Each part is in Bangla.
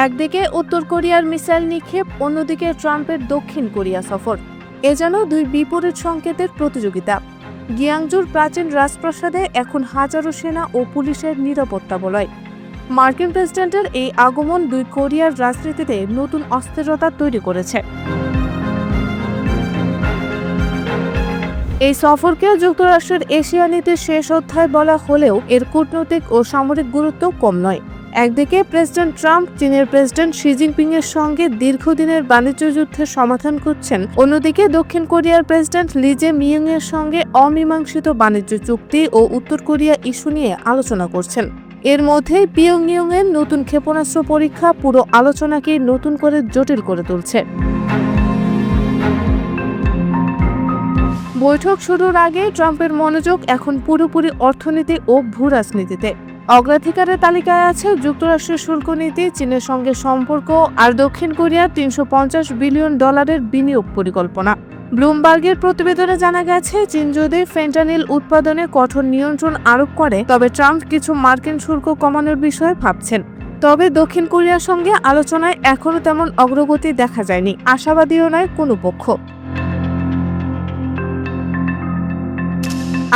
একদিকে উত্তর কোরিয়ার মিসাইল নিক্ষেপ, অন্যদিকে ট্রাম্পের দক্ষিণ কোরিয়া সফর। এ যেন দুই বিপরীত সংকেতের প্রতিযোগিতা। গিয়াংজুর প্রাচীন রাজপ্রাসাদে এখন হাজারো সেনা ও পুলিশের নিরাপত্তা বলয়। মার্কিন প্রেসিডেন্টের এই আগমন দুই কোরিয়ার রাজনীতিতে নতুন অস্থিরতা তৈরি করেছে। এই সফরকে যুক্তরাষ্ট্রের এশিয়া নীতির শেষ অধ্যায় বলা হলেও এর কূটনৈতিক ও সামরিক গুরুত্ব কম নয়। একদিকে প্রেসিডেন্ট ট্রাম্প চীনের প্রেসিডেন্ট শি জিনপিং এর সঙ্গে দীর্ঘদিনের বাণিজ্য যুদ্ধের সমাধান করছেন, অন্যদিকে দক্ষিণ কোরিয়ার প্রেসিডেন্ট লি জে মিয়ং এর সঙ্গে অমীমাংসিত বাণিজ্য চুক্তি ও উত্তর কোরিয়া ইস্যু নিয়ে আলোচনা করছেন। এর মধ্যেই পিয়ংইয়ং এর নতুন ক্ষেপণাস্ত্র পরীক্ষা পুরো আলোচনাকে নতুন করে জটিল করে তুলছে। বৈঠক শুরুর আগে ট্রাম্পের মনোযোগ এখন পুরোপুরি অর্থনীতি ও ভূরাজনীতিতে। অগ্রাধিকারের তালিকায় আছে যুক্তরাষ্ট্রের শুল্ক নীতি, চীনের সঙ্গে সম্পর্ক আর দক্ষিণ কোরিয়ার $350 বিলিয়ন বিনিয়োগ পরিকল্পনা। ব্লুমবার্গের প্রতিবেদনে জানা গেছে, চীন যদি ফেন্টানিল উৎপাদনে কঠোর নিয়ন্ত্রণ আরোপ করে তবে ট্রাম্প কিছু মার্কিন শুল্ক কমানোর বিষয়ে ভাবছেন। তবে দক্ষিণ কোরিয়ার সঙ্গে আলোচনায় এখনও তেমন অগ্রগতি দেখা যায়নি, আশাবাদীও নয় কোনো পক্ষ।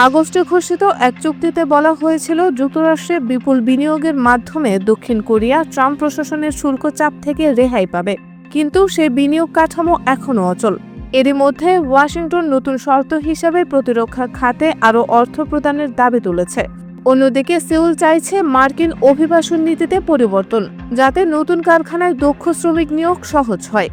আগস্টে ঘোষিত এক চুক্তিতে বলা হয়েছিল যুক্তরাষ্ট্রে বিপুল বিনিয়োগের মাধ্যমে দক্ষিণ কোরিয়া ট্রাম্প প্রশাসনের শুল্ক চাপ থেকে রেহাই পাবে, কিন্তু সেই বিনিয়োগ কাঠামো এখনও অচল। এরই মধ্যে ওয়াশিংটন নতুন শর্ত হিসাবে প্রতিরক্ষা খাতে আরও অর্থ প্রদানের দাবি তুলেছে। অন্যদিকে সেউল চাইছে মার্কিন অভিবাসন নীতিতে পরিবর্তন, যাতে নতুন কারখানায় দক্ষ শ্রমিক নিয়োগ সহজ হয়।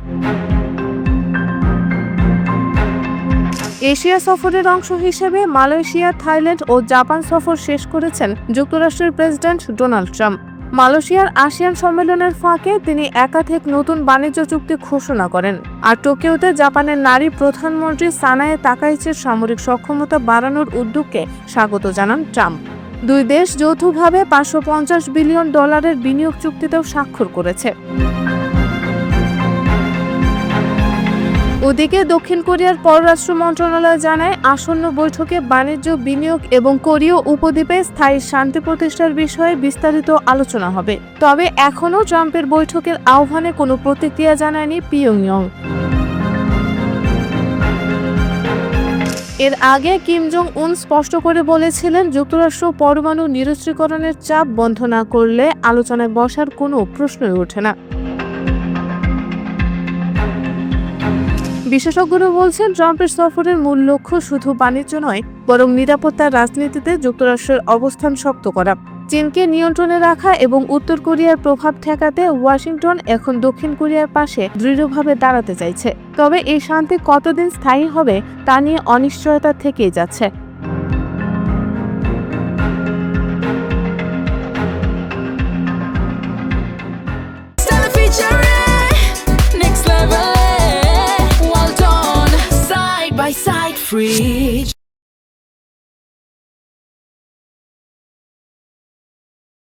এশিয়া সফরের অংশ হিসেবে মালয়েশিয়া, থাইল্যান্ড ও জাপান সফর শেষ করেছেন যুক্তরাষ্ট্রের প্রেসিডেন্ট ডোনাল্ড ট্রাম্প। মালয়েশিয়ার আসিয়ান সম্মেলনের ফাঁকে তিনি একাধিক নতুন বাণিজ্য চুক্তি ঘোষণা করেন। আর টোকিওতে জাপানের নারী প্রধানমন্ত্রী সানায়ে তাকাইচির সামরিক সক্ষমতা বাড়ানোর উদ্যোগকে স্বাগত জানান ট্রাম্প। দুই দেশ যৌথভাবে $550 বিলিয়ন বিনিয়োগ চুক্তিতেও স্বাক্ষর করেছে। ওদিকে দক্ষিণ কোরিয়ার পররাষ্ট্র মন্ত্রণালয় জানায়, আসন্ন বৈঠকে বাণিজ্য, বিনিয়োগ এবং কোরীয় উপদ্বীপে স্থায়ী শান্তি প্রতিষ্ঠার বিষয়ে বিস্তারিত আলোচনা হবে। তবে এখনও ট্রাম্পের বৈঠকের আহ্বানে কোনো প্রতিক্রিয়া জানায়নি পিয়ংইয়ং। এর আগে কিম জং উন স্পষ্ট করে বলেছিলেন, যুক্তরাষ্ট্র পরমাণু নিরস্ত্রীকরণের চাপ বন্ধ না করলে আলোচনায় বসার কোনো প্রশ্নই ওঠে না। বিশেষজ্ঞরা বলছেন, ট্রাম্পের সফরের মূল লক্ষ্য শুধু বাণিজ্য নয়, বরং নিরাপত্তার রাজনীতিতে যুক্তরাষ্ট্রের অবস্থান শক্ত করা, চীনকে নিয়ন্ত্রণে রাখা এবং উত্তর কোরিয়ার প্রভাব ঠেকাতে ওয়াশিংটন এখন দক্ষিণ কোরিয়ার পাশে দৃঢ়ভাবে দাঁড়াতে চাইছে। তবে এই শান্তি কতদিন স্থায়ী হবে তা নিয়ে অনিশ্চয়তা থেকেই যাচ্ছে। Side by side fridge.